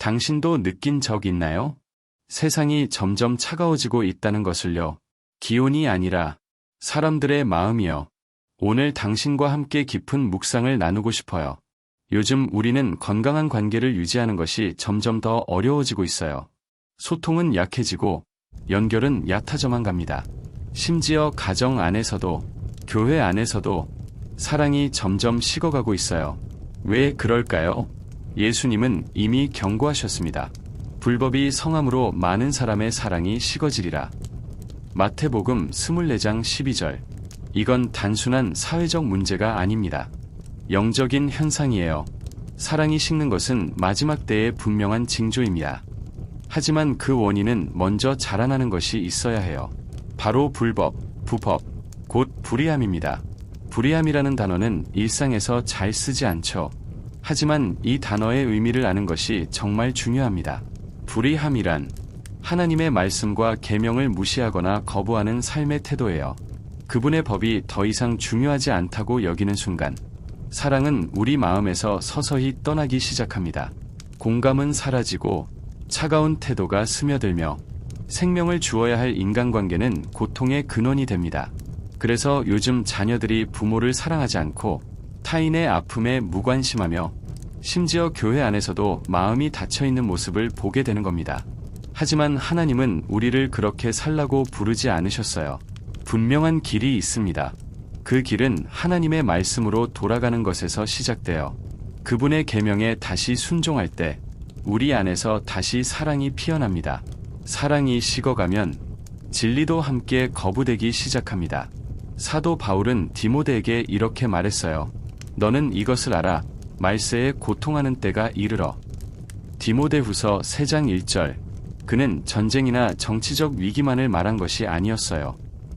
당신도 느낀 적 있나요? 세상이 점점 차가워지고 있다는 것을요. 기온이 아니라 사람들의 마음이요. 오늘 당신과 함께 깊은 묵상을 나누고 싶어요. 요즘 우리는 건강한 관계를 유지하는 것이 점점 더 어려워지고 있어요. 소통은 약해지고 연결은 얕아져만 갑니다. 심지어 가정 안에서도 교회 안에서도 사랑이 점점 식어가고 있어요. 왜 그럴까요? 예수님은 이미 경고하셨습니다. 불법이 성함으로 많은 사람의 사랑이 식어지리라. 마태복음 24장 12절. 이건 단순한 사회적 문제가 아닙니다. 영적인 현상이에요. 사랑이 식는 것은 마지막 때의 분명한 징조입니다. 하지만 그 원인은 먼저 자라나는 것이 있어야 해요. 바로 불법, 부법, 곧 불의함입니다. 불의함이라는 단어는 일상에서 잘 쓰지 않죠. 하지만 이 단어의 의미를 아는 것이 정말 중요합니다. 불의함이란 하나님의 말씀과 계명을 무시하거나 거부하는 삶의 태도예요. 그분의 법이 더 이상 중요하지 않다고 여기는 순간, 사랑은 우리 마음에서 서서히 떠나기 시작합니다. 공감은 사라지고 차가운 태도가 스며들며 생명을 주어야 할 인간관계는 고통의 근원이 됩니다. 그래서 요즘 자녀들이 부모를 사랑하지 않고 타인의 아픔에 무관심하며 심지어 교회 안에서도 마음이 닫혀있는 모습을 보게 되는 겁니다. 하지만 하나님은 우리를 그렇게 살라고 부르지 않으셨어요. 분명한 길이 있습니다. 그 길은 하나님의 말씀으로 돌아가는 것에서 시작되어 그분의 계명에 다시 순종할 때 우리 안에서 다시 사랑이 피어납니다. 사랑이 식어가면 진리도 함께 거부되기 시작합니다. 사도 바울은 디모데에게 이렇게 말했어요. 너는 이것을 알아. 말세에 고통하는 때가 이르러. 디모데후서 3장 1절. 그는 전쟁이나 정치적 위기만을 말한 것이 아니었어요.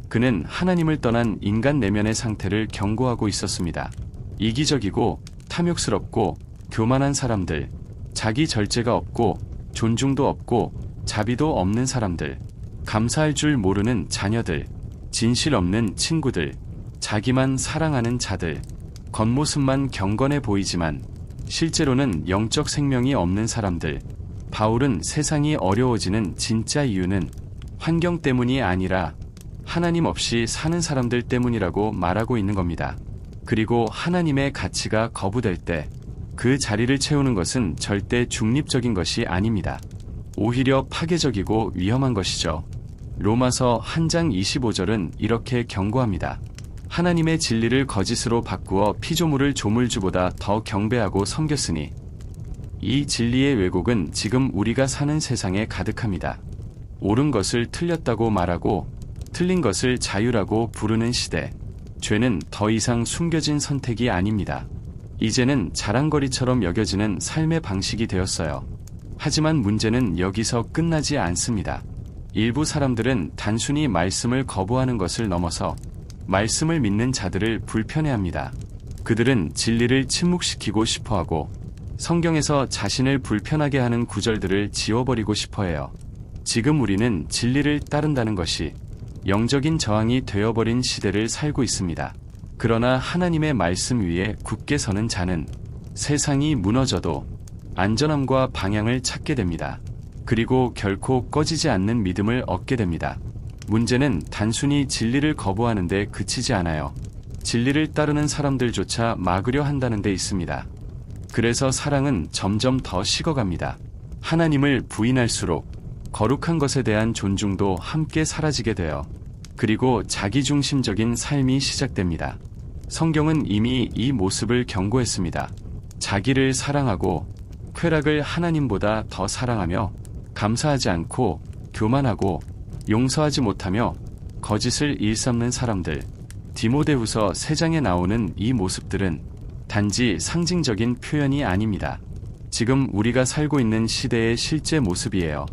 그는 하나님을 떠난 인간 내면의 상태를 경고하고 있었습니다. 이기적이고 탐욕스럽고 교만한 사람들, 자기 절제가 없고 존중도 없고 자비도 없는 사람들, 감사할 줄 모르는 자녀들, 진실 없는 친구들, 자기만 사랑하는 자들, 겉모습만 경건해 보이지만 실제로는 영적 생명이 없는 사람들. 바울은 세상이 어려워지는 진짜 이유는 환경 때문이 아니라 하나님 없이 사는 사람들 때문이라고 말하고 있는 겁니다. 그리고 하나님의 가치가 거부될 때 그 자리를 채우는 것은 절대 중립적인 것이 아닙니다. 오히려 파괴적이고 위험한 것이죠. 로마서 1장 25절은 이렇게 경고합니다. 하나님의 진리를 거짓으로 바꾸어 피조물을 조물주보다 더 경배하고 섬겼으니 이 진리의 왜곡은 지금 우리가 사는 세상에 가득합니다. 옳은 것을 틀렸다고 말하고 틀린 것을 자유라고 부르는 시대. 죄는 더 이상 숨겨진 선택이 아닙니다. 이제는 자랑거리처럼 여겨지는 삶의 방식이 되었어요. 하지만 문제는 여기서 끝나지 않습니다. 일부 사람들은 단순히 말씀을 거부하는 것을 넘어서 말씀을 믿는 자들을 불편해합니다. 그들은 진리를 침묵시키고 싶어하고 성경에서 자신을 불편하게 하는 구절들을 지워버리고 싶어해요. 지금 우리는 진리를 따른다는 것이 영적인 저항이 되어버린 시대를 살고 있습니다. 그러나 하나님의 말씀 위에 굳게 서는 자는 세상이 무너져도 안전함과 방향을 찾게 됩니다. 그리고 결코 꺼지지 않는 믿음을 얻게 됩니다. 문제는 단순히 진리를 거부하는 데 그치지 않아요. 진리를 따르는 사람들조차 막으려 한다는 데 있습니다. 그래서 사랑은 점점 더 식어갑니다. 하나님을 부인할수록 거룩한 것에 대한 존중도 함께 사라지게 돼요. 그리고 자기중심적인 삶이 시작됩니다. 성경은 이미 이 모습을 경고했습니다. 자기를 사랑하고 쾌락을 하나님보다 더 사랑하며 감사하지 않고 교만하고 용서하지 못하며 거짓을 일삼는 사람들. 디모데후서 3장에 나오는 이 모습들은 단지 상징적인 표현이 아닙니다. 지금 우리가 살고 있는 시대의 실제 모습이에요.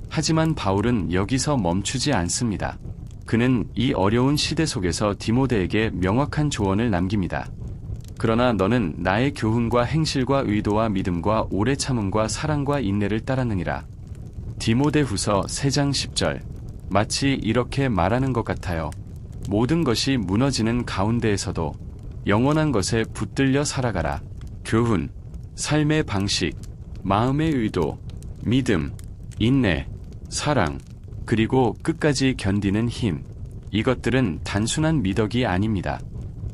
하지만 바울은 여기서 멈추지 않습니다. 그는 이 어려운 시대 속에서 디모데에게 명확한 조언을 남깁니다. 그러나 너는 나의 교훈과 행실과 의도와 믿음과 오래 참음과 사랑과 인내를 따랐느니라. 디모데후서 3장 10절. 마치 이렇게 말하는 것 같아요. 모든 것이 무너지는 가운데에서도 영원한 것에 붙들려 살아가라. 교훈, 삶의 방식, 마음의 의도, 믿음, 인내, 사랑, 그리고 끝까지 견디는 힘. 이것들은 단순한 미덕이 아닙니다.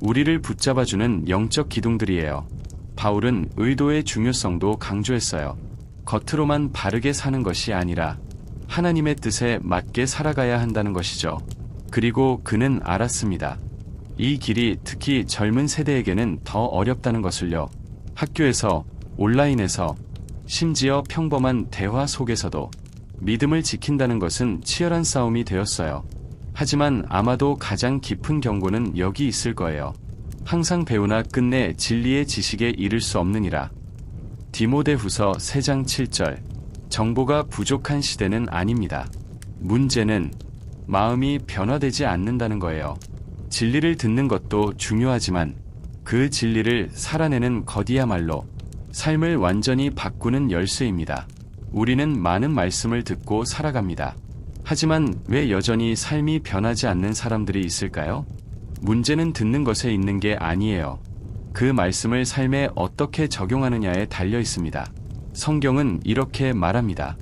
우리를 붙잡아주는 영적 기둥들이에요. 바울은 의도의 중요성도 강조했어요. 겉으로만 바르게 사는 것이 아니라 하나님의 뜻에 맞게 살아가야 한다는 것이죠. 그리고 그는 알았습니다. 이 길이 특히 젊은 세대에게는 더 어렵다는 것을요. 학교에서, 온라인에서, 심지어 평범한 대화 속에서도 믿음을 지킨다는 것은 치열한 싸움이 되었어요. 하지만 아마도 가장 깊은 경고는 여기 있을 거예요. 항상 배우나 끝내 진리의 지식에 이를 수 없느니라. 디모데후서 3장 7절. 정보가 부족한 시대는 아닙니다. 문제는 마음이 변화되지 않는다는 거예요. 진리를 듣는 것도 중요하지만 그 진리를 살아내는 것이야말로 삶을 완전히 바꾸는 열쇠입니다. 우리는 많은 말씀을 듣고 살아갑니다. 하지만 왜 여전히 삶이 변하지 않는 사람들이 있을까요? 문제는 듣는 것에 있는 게 아니에요. 그 말씀을 삶에 어떻게 적용하느냐에 달려 있습니다. 성경은 이렇게 말합니다.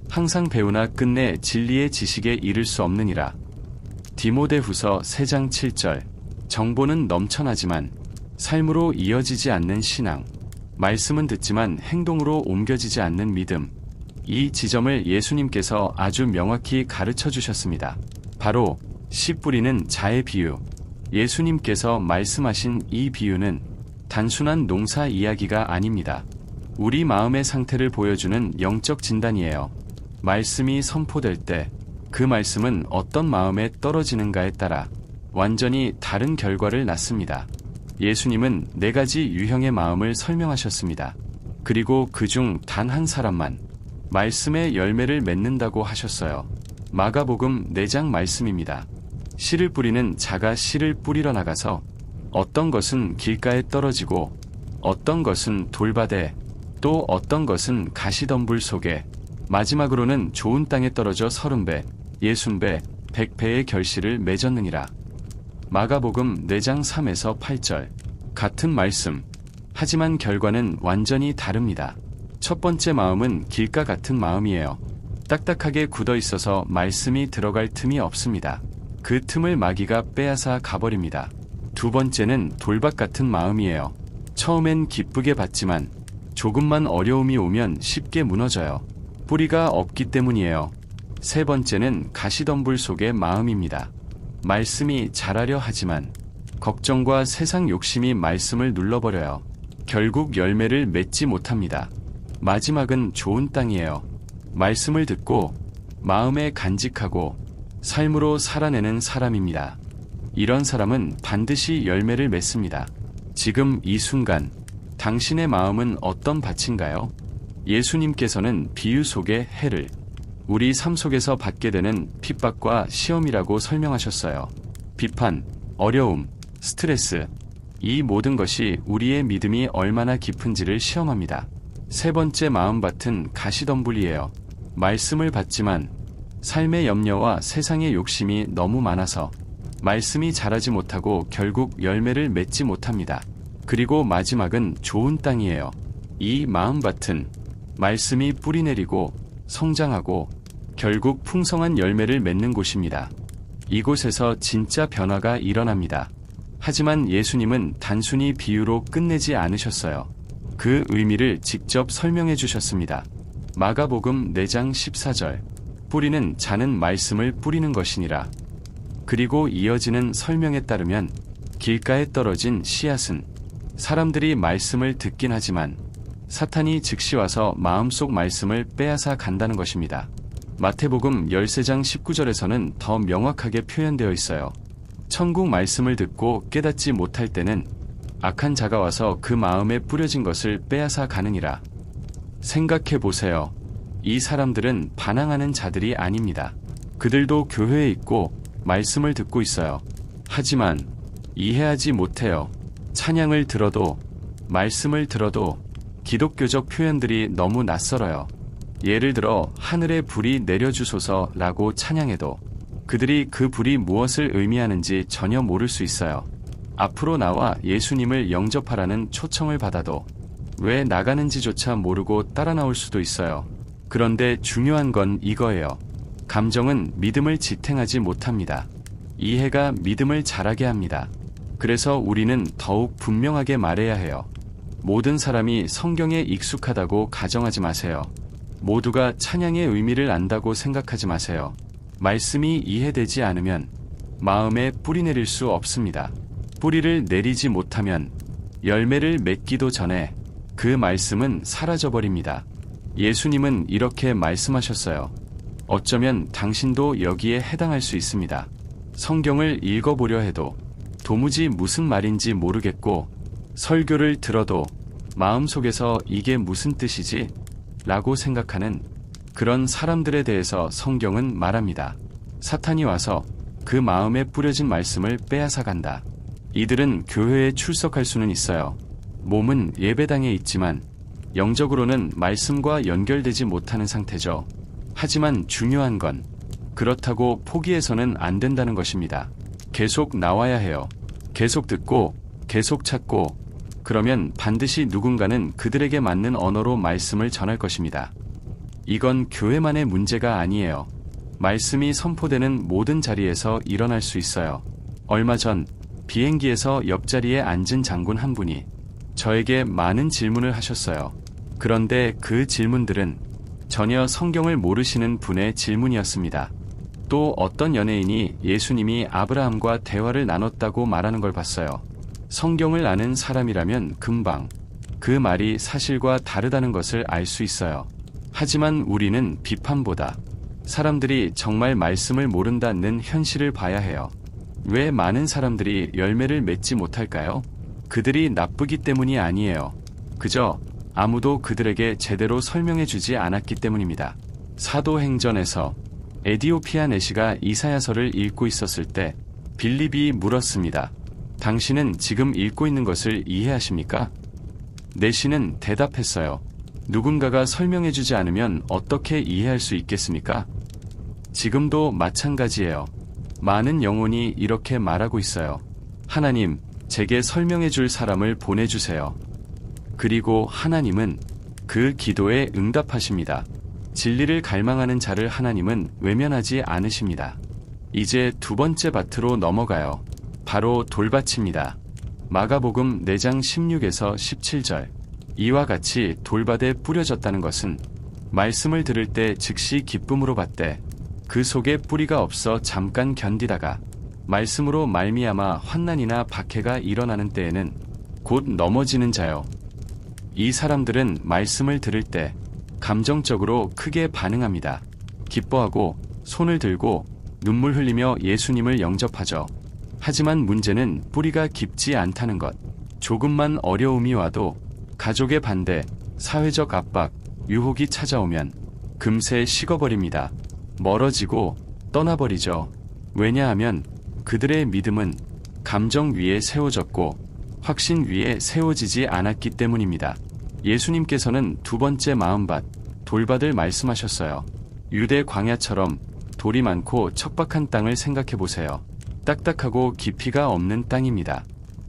항상 배우나 끝내 진리의 지식에 이를 수 없느니라. 디모데후서 3장 7절. 정보는 넘쳐나지만 삶으로 이어지지 않는 신앙. 말씀은 듣지만 행동으로 옮겨지지 않는 믿음. 이 지점을 예수님께서 아주 명확히 가르쳐 주셨습니다. 바로 씨 뿌리는 자의 비유. 예수님께서 말씀하신 이 비유는 단순한 농사 이야기가 아닙니다. 우리 마음의 상태를 보여주는 영적 진단이에요. 말씀이 선포될 때 그 말씀은 어떤 마음에 떨어지는가에 따라 완전히 다른 결과를 낳습니다. 예수님은 4가지 유형의 마음을 설명하셨습니다. 그리고 그중 단 한 사람만 말씀의 열매를 맺는다고 하셨어요. 마가복음 4장 말씀입니다. 씨를 뿌리는 자가 씨를 뿌리러 나가서 어떤 것은 길가에 떨어지고 어떤 것은 돌밭에 또 어떤 것은 가시덤불 속에 마지막으로는 좋은 땅에 떨어져 30배, 60배, 100배의 결실을 맺었느니라. 마가복음 4장 3에서 8절. 같은 말씀. 하지만 결과는 완전히 다릅니다. 첫 번째 마음은 길가 같은 마음이에요. 딱딱하게 굳어 있어서 말씀이 들어갈 틈이 없습니다. 그 틈을 마귀가 빼앗아 가버립니다. 두 번째는 돌밭 같은 마음이에요. 처음엔 기쁘게 받지만 조금만 어려움이 오면 쉽게 무너져요. 뿌리가 없기 때문이에요. 세 번째는 가시덤불 속의 마음입니다. 말씀이 자라려 하지만 걱정과 세상 욕심이 말씀을 눌러버려요. 결국 열매를 맺지 못합니다. 마지막은 좋은 땅이에요. 말씀을 듣고 마음에 간직하고 삶으로 살아내는 사람입니다. 이런 사람은 반드시 열매를 맺습니다. 지금 이 순간 당신의 마음은 어떤 밭인가요? 예수님께서는 비유 속의 해를 우리 삶 속에서 받게 되는 핍박과 시험이라고 설명하셨어요. 비판, 어려움, 스트레스, 이 모든 것이 우리의 믿음이 얼마나 깊은지를 시험합니다. 세 번째 마음밭은 가시덤불이에요. 말씀을 받지만 삶의 염려와 세상의 욕심이 너무 많아서 말씀이 자라지 못하고 결국 열매를 맺지 못합니다. 그리고 마지막은 좋은 땅이에요. 이 마음밭은 말씀이 뿌리내리고 성장하고 결국 풍성한 열매를 맺는 곳입니다. 이곳에서 진짜 변화가 일어납니다. 하지만 예수님은 단순히 비유로 끝내지 않으셨어요. 그 의미를 직접 설명해 주셨습니다. 마가복음 4장 14절. 뿌리는 자는 말씀을 뿌리는 것이니라. 그리고 이어지는 설명에 따르면 길가에 떨어진 씨앗은 사람들이 말씀을 듣긴 하지만 사탄이 즉시 와서 마음속 말씀을 빼앗아 간다는 것입니다. 마태복음 13장 19절에서는 더 명확하게 표현되어 있어요. 천국 말씀을 듣고 깨닫지 못할 때는 악한 자가 와서 그 마음에 뿌려진 것을 빼앗아 가느니라. 생각해 보세요. 이 사람들은 반항하는 자들이 아닙니다. 그들도 교회에 있고 말씀을 듣고 있어요. 하지만 이해하지 못해요. 찬양을 들어도 말씀을 들어도 기독교적 표현들이 너무 낯설어요. 예를 들어 하늘의 불이 내려주소서라고 찬양해도 그들이 그 불이 무엇을 의미하는지 전혀 모를 수 있어요. 앞으로 나와 예수님을 영접하라는 초청을 받아도 왜 나가는지조차 모르고 따라 나올 수도 있어요. 그런데 중요한 건 이거예요. 감정은 믿음을 지탱하지 못합니다. 이해가 믿음을 자라게 합니다. 그래서 우리는 더욱 분명하게 말해야 해요. 모든 사람이 성경에 익숙하다고 가정하지 마세요. 모두가 찬양의 의미를 안다고 생각하지 마세요. 말씀이 이해되지 않으면 마음에 뿌리 내릴 수 없습니다. 뿌리를 내리지 못하면 열매를 맺기도 전에 그 말씀은 사라져버립니다. 예수님은 이렇게 말씀하셨어요. 어쩌면 당신도 여기에 해당할 수 있습니다. 성경을 읽어보려 해도 도무지 무슨 말인지 모르겠고 설교를 들어도 마음속에서 이게 무슨 뜻이지? 라고 생각하는 그런 사람들에 대해서 성경은 말합니다. 사탄이 와서 그 마음에 뿌려진 말씀을 빼앗아 간다. 이들은 교회에 출석할 수는 있어요. 몸은 예배당에 있지만 영적으로는 말씀과 연결되지 못하는 상태죠. 하지만 중요한 건 그렇다고 포기해서는 안 된다는 것입니다. 계속 나와야 해요. 계속 듣고 계속 찾고 그러면 반드시 누군가는 그들에게 맞는 언어로 말씀을 전할 것입니다. 이건 교회만의 문제가 아니에요. 말씀이 선포되는 모든 자리에서 일어날 수 있어요. 얼마 전 비행기에서 옆자리에 앉은 장군 한 분이 저에게 많은 질문을 하셨어요. 그런데 그 질문들은 전혀 성경을 모르시는 분의 질문이었습니다. 또 어떤 연예인이 예수님이 아브라함과 대화를 나눴다고 말하는 걸 봤어요. 성경을 아는 사람이라면 금방 그 말이 사실과 다르다는 것을 알 수 있어요. 하지만 우리는 비판보다 사람들이 정말 말씀을 모른다는 현실을 봐야 해요. 왜 많은 사람들이 열매를 맺지 못할까요? 그들이 나쁘기 때문이 아니에요. 그저 아무도 그들에게 제대로 설명해 주지 않았기 때문입니다. 사도행전에서 에디오피아 내시가 이사야서를 읽고 있었을 때 빌립이 물었습니다. 당신은 지금 읽고 있는 것을 이해하십니까? 내시는 대답했어요. 누군가가 설명해 주지 않으면 어떻게 이해할 수 있겠습니까? 지금도 마찬가지예요. 많은 영혼이 이렇게 말하고 있어요. 하나님, 제게 설명해 줄 사람을 보내주세요. 그리고 하나님은 그 기도에 응답하십니다. 진리를 갈망하는 자를 하나님은 외면하지 않으십니다. 이제 두 번째 밭으로 넘어가요. 바로 돌밭입니다. 마가복음 4장 16에서 17절. 이와 같이 돌밭에 뿌려졌다는 것은 말씀을 들을 때 즉시 기쁨으로 받되 그 속에 뿌리가 없어 잠깐 견디다가 말씀으로 말미암아 환난이나 박해가 일어나는 때에는 곧 넘어지는 자요. 이 사람들은 말씀을 들을 때 감정적으로 크게 반응합니다. 기뻐하고 손을 들고 눈물 흘리며 예수님을 영접하죠. 하지만 문제는 뿌리가 깊지 않다는 것. 조금만 어려움이 와도 가족의 반대, 사회적 압박, 유혹이 찾아오면 금세 식어버립니다. 멀어지고 떠나버리죠. 왜냐하면 그들의 믿음은 감정 위에 세워졌고 확신 위에 세워지지 않았기 때문입니다. 예수님께서는 두 번째 마음밭, 돌밭을 말씀하셨어요. 유대 광야처럼 돌이 많고 척박한 땅을 생각해 보세요. 딱딱하고 깊이가 없는 땅입니다.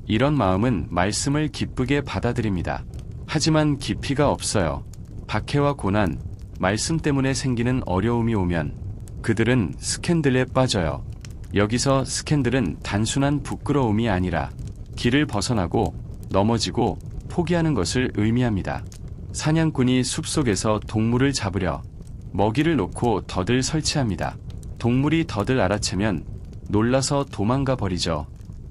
이런 마음은 말씀을 기쁘게 받아들입니다. 하지만 깊이가 없어요. 박해와 고난, 말씀 때문에 생기는 어려움이 오면 그들은 스캔들에 빠져요. 여기서 스캔들은 단순한 부끄러움이 아니라 길을 벗어나고 넘어지고 포기하는 것을 의미합니다. 사냥꾼이 숲속에서 동물을 잡으려 먹이를 놓고 덫을 설치합니다. 동물이 덫을 알아채면 놀라서 도망가 버리죠.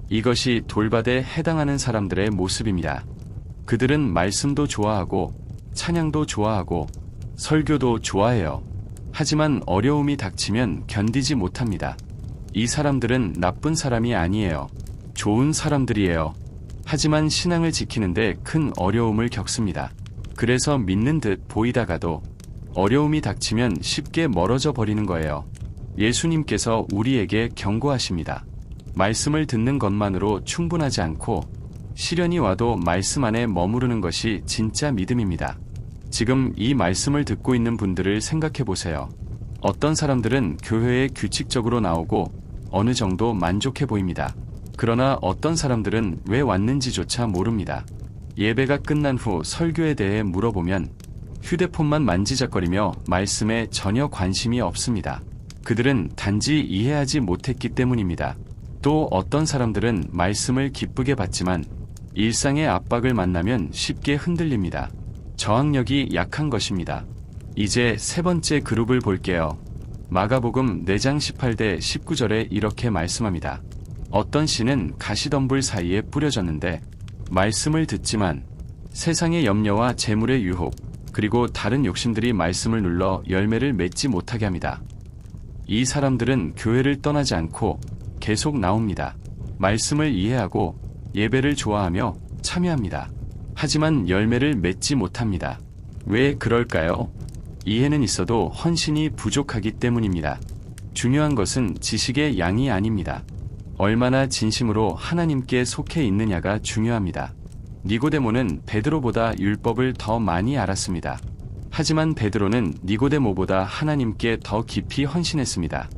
이것이 돌밭에 해당하는 사람들의 모습입니다. 그들은 말씀도 좋아하고 찬양도 좋아하고 설교도 좋아해요. 하지만 어려움이 닥치면 견디지 못합니다. 이 사람들은 나쁜 사람이 아니에요. 좋은 사람들이에요. 하지만 신앙을 지키는데 큰 어려움을 겪습니다. 그래서 믿는 듯 보이다가도 어려움이 닥치면 쉽게 멀어져 버리는 거예요. 예수님께서 우리에게 경고하십니다. 말씀을 듣는 것만으로 충분하지 않고 시련이 와도 말씀 안에 머무르는 것이 진짜 믿음입니다. 지금 이 말씀을 듣고 있는 분들을 생각해 보세요. 어떤 사람들은 교회에 규칙적으로 나오고 어느 정도 만족해 보입니다. 그러나 어떤 사람들은 왜 왔는지조차 모릅니다. 예배가 끝난 후 설교에 대해 물어보면 휴대폰만 만지작거리며 말씀에 전혀 관심이 없습니다. 그들은 단지 이해하지 못했기 때문입니다. 또 어떤 사람들은 말씀을 기쁘게 받지만 일상의 압박을 만나면 쉽게 흔들립니다. 저항력이 약한 것입니다. 이제 세 번째 그룹을 볼게요. 마가복음 4장 18대 19절에 이렇게 말씀합니다. 어떤 씨는 가시덤불 사이에 뿌려졌는데 말씀을 듣지만 세상의 염려와 재물의 유혹 그리고 다른 욕심들이 말씀을 눌러 열매를 맺지 못하게 합니다. 이 사람들은 교회를 떠나지 않고 계속 나옵니다. 말씀을 이해하고 예배를 좋아하며 참여합니다. 하지만 열매를 맺지 못합니다. 왜 그럴까요? 이해는 있어도 헌신이 부족하기 때문입니다. 중요한 것은 지식의 양이 아닙니다. 얼마나 진심으로 하나님께 속해 있느냐가 중요합니다. 니고데모는 베드로보다 율법을 더 많이 알았습니다. 하지만 베드로는 니고데모보다 하나님께 더 깊이 헌신했습니다.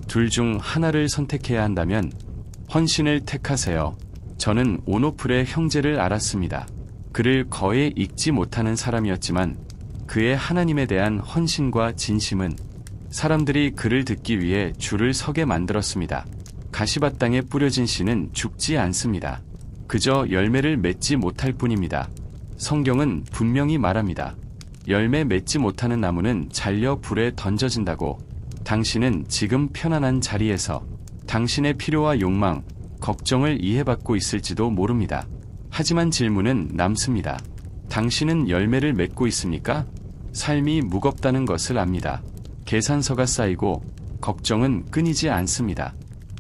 둘 중 하나를 선택해야 한다면 헌신을 택하세요. 저는 오노플의 형제를 알았습니다. 그를 거의 읽지 못하는 사람이었지만 그의 하나님에 대한 헌신과 진심은 사람들이 그를 듣기 위해 줄을 서게 만들었습니다. 가시밭 땅에 뿌려진 씨는 죽지 않습니다. 그저 열매를 맺지 못할 뿐입니다. 성경은 분명히 말합니다. 열매 맺지 못하는 나무는 잘려 불에 던져진다고. 당신은 지금 편안한 자리에서 당신의 필요와 욕망, 걱정을 이해받고 있을지도 모릅니다. 하지만 질문은 남습니다. 당신은 열매를 맺고 있습니까? 삶이 무겁다는 것을 압니다. 계산서가 쌓이고 걱정은 끊이지 않습니다.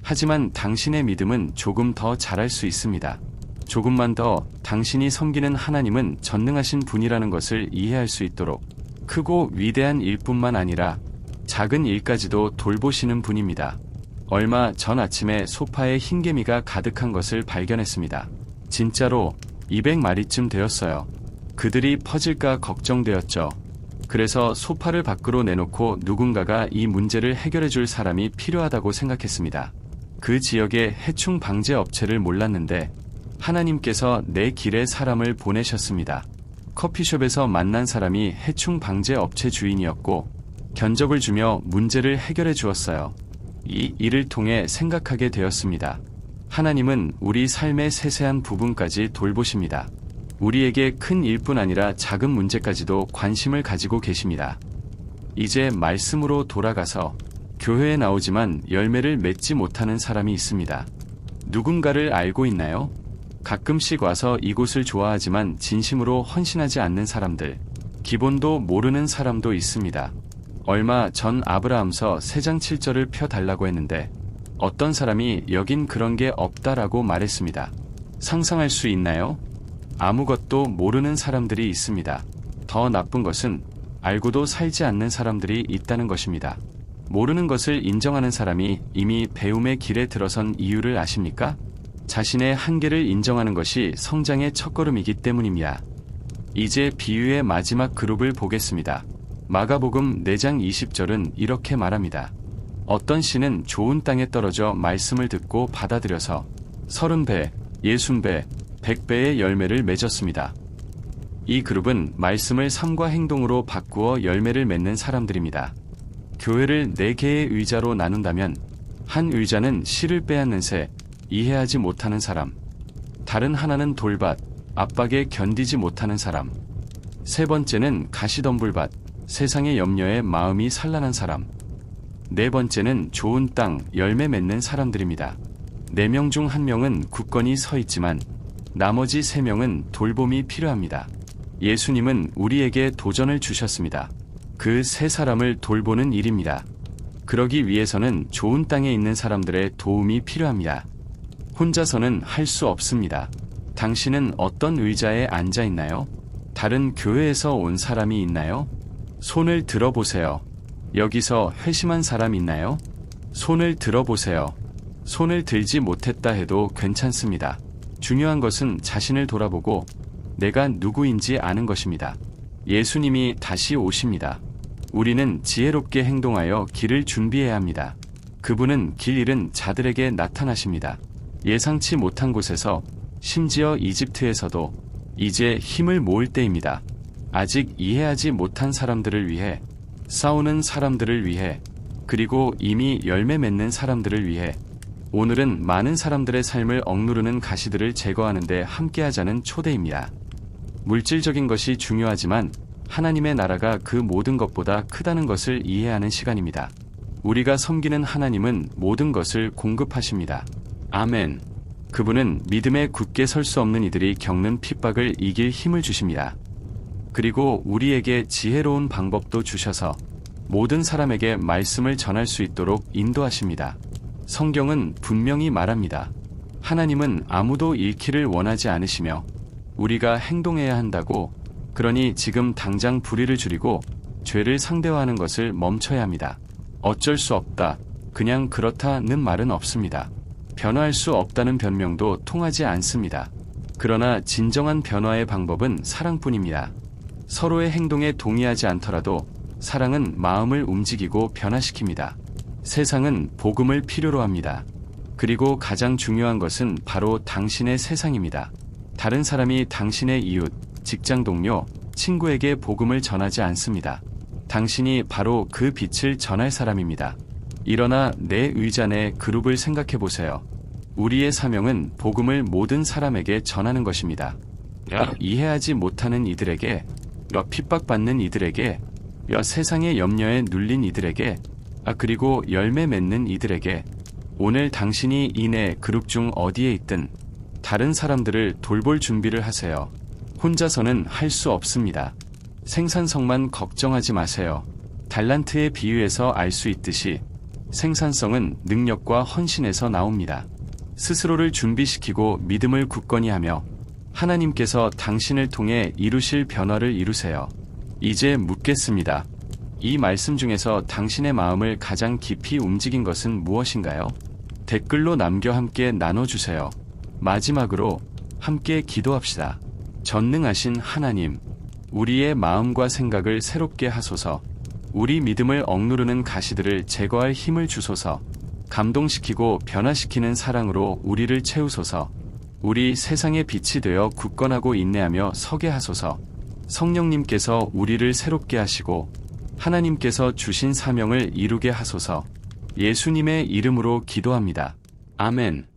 하지만 당신의 믿음은 조금 더 자랄 수 있습니다. 조금만 더 당신이 섬기는 하나님은 전능하신 분이라는 것을 이해할 수 있도록 크고 위대한 일뿐만 아니라 작은 일까지도 돌보시는 분입니다. 얼마 전 아침에 소파에 흰개미가 가득한 것을 발견했습니다. 진짜로 200마리쯤 되었어요. 그들이 퍼질까 걱정되었죠. 그래서 소파를 밖으로 내놓고 누군가가 이 문제를 해결해 줄 사람이 필요하다고 생각했습니다. 그 지역에 해충 방제 업체를 몰랐는데 하나님께서 내 길에 사람을 보내셨습니다. 커피숍에서 만난 사람이 해충 방제 업체 주인이었고 견적을 주며 문제를 해결해 주었어요. 이 일을 통해 생각하게 되었습니다. 하나님은 우리 삶의 세세한 부분까지 돌보십니다. 우리에게 큰 일뿐 아니라 작은 문제까지도 관심을 가지고 계십니다. 이제 말씀으로 돌아가서 교회에 나오지만 열매를 맺지 못하는 사람이 있습니다. 누군가를 알고 있나요? 가끔씩 와서 이곳을 좋아하지만 진심으로 헌신하지 않는 사람들, 기본도 모르는 사람도 있습니다. 얼마 전 아브라함서 3장 7절을 펴달라고 했는데 어떤 사람이 여긴 그런 게 없다라고 말했습니다. 상상할 수 있나요? 아무것도 모르는 사람들이 있습니다. 더 나쁜 것은 알고도 살지 않는 사람들이 있다는 것입니다. 모르는 것을 인정하는 사람이 이미 배움의 길에 들어선 이유를 아십니까? 자신의 한계를 인정하는 것이 성장의 첫걸음이기 때문입니다. 이제 비유의 마지막 그룹을 보겠습니다. 마가복음 4장 20절은 이렇게 말합니다. 어떤 씨는 좋은 땅에 떨어져 말씀을 듣고 받아들여서 30배, 60배, 100배의 열매를 맺었습니다. 이 그룹은 말씀을 삶과 행동으로 바꾸어 열매를 맺는 사람들입니다. 교회를 4개의 의자로 나눈다면 한 의자는 씨를 빼앗는 새, 이해하지 못하는 사람, 다른 하나는 돌밭, 압박에 견디지 못하는 사람, 세 번째는 가시덤불밭, 세상의 염려에 마음이 산란한 사람, 네 번째는 좋은 땅, 열매 맺는 사람들입니다. 4명 중 1명은 굳건히 서 있지만 나머지 3명은 돌봄이 필요합니다. 예수님은 우리에게 도전을 주셨습니다. 그 3사람을 돌보는 일입니다. 그러기 위해서는 좋은 땅에 있는 사람들의 도움이 필요합니다. 혼자서는 할 수 없습니다. 당신은 어떤 의자에 앉아 있나요? 다른 교회에서 온 사람이 있나요? 손을 들어보세요. 여기서 회심한 사람 있나요? 손을 들어보세요. 손을 들지 못했다 해도 괜찮습니다. 중요한 것은 자신을 돌아보고 내가 누구인지 아는 것입니다. 예수님이 다시 오십니다. 우리는 지혜롭게 행동하여 길을 준비해야 합니다. 그분은 길 잃은 자들에게 나타나십니다. 예상치 못한 곳에서, 심지어 이집트에서도 이제 힘을 모을 때입니다. 아직 이해하지 못한 사람들을 위해, 싸우는 사람들을 위해, 그리고 이미 열매 맺는 사람들을 위해, 오늘은 많은 사람들의 삶을 억누르는 가시들을 제거하는 데 함께하자는 초대입니다. 물질적인 것이 중요하지만 하나님의 나라가 그 모든 것보다 크다는 것을 이해하는 시간입니다. 우리가 섬기는 하나님은 모든 것을 공급하십니다. 아멘. 그분은 믿음에 굳게 설 수 없는 이들이 겪는 핍박을 이길 힘을 주십니다. 그리고 우리에게 지혜로운 방법도 주셔서 모든 사람에게 말씀을 전할 수 있도록 인도하십니다. 성경은 분명히 말합니다. 하나님은 아무도 잃기를 원하지 않으시며 우리가 행동해야 한다고. 그러니 지금 당장 불의를 줄이고 죄를 상대화하는 것을 멈춰야 합니다. 어쩔 수 없다, 그냥 그렇다는 말은 없습니다. 변화할 수 없다는 변명도 통하지 않습니다. 그러나 진정한 변화의 방법은 사랑뿐입니다. 서로의 행동에 동의하지 않더라도 사랑은 마음을 움직이고 변화시킵니다. 세상은 복음을 필요로 합니다. 그리고 가장 중요한 것은 바로 당신의 세상입니다. 다른 사람이 당신의 이웃, 직장 동료, 친구에게 복음을 전하지 않습니다. 당신이 바로 그 빛을 전할 사람입니다. 일어나 내 의자 내 그룹을 생각해 보세요. 우리의 사명은 복음을 모든 사람에게 전하는 것입니다. 이해하지 못하는 이들에게, 핍박받는 이들에게, 세상의 염려에 눌린 이들에게, 그리고 열매 맺는 이들에게, 오늘 당신이 이내 그룹 중 어디에 있든 다른 사람들을 돌볼 준비를 하세요. 혼자서는 할 수 없습니다. 생산성만 걱정하지 마세요. 달란트의 비유에서 알 수 있듯이 생산성은 능력과 헌신에서 나옵니다. 스스로를 준비시키고 믿음을 굳건히 하며 하나님께서 당신을 통해 이루실 변화를 이루세요. 이제 묻겠습니다. 이 말씀 중에서 당신의 마음을 가장 깊이 움직인 것은 무엇인가요? 댓글로 남겨 함께 나눠주세요. 마지막으로 함께 기도합시다. 전능하신 하나님, 우리의 마음과 생각을 새롭게 하소서. 우리 믿음을 억누르는 가시들을 제거할 힘을 주소서. 감동시키고 변화시키는 사랑으로 우리를 채우소서. 우리 세상의 빛이 되어 굳건하고 인내하며 서게 하소서. 성령님께서 우리를 새롭게 하시고 하나님께서 주신 사명을 이루게 하소서. 예수님의 이름으로 기도합니다. 아멘.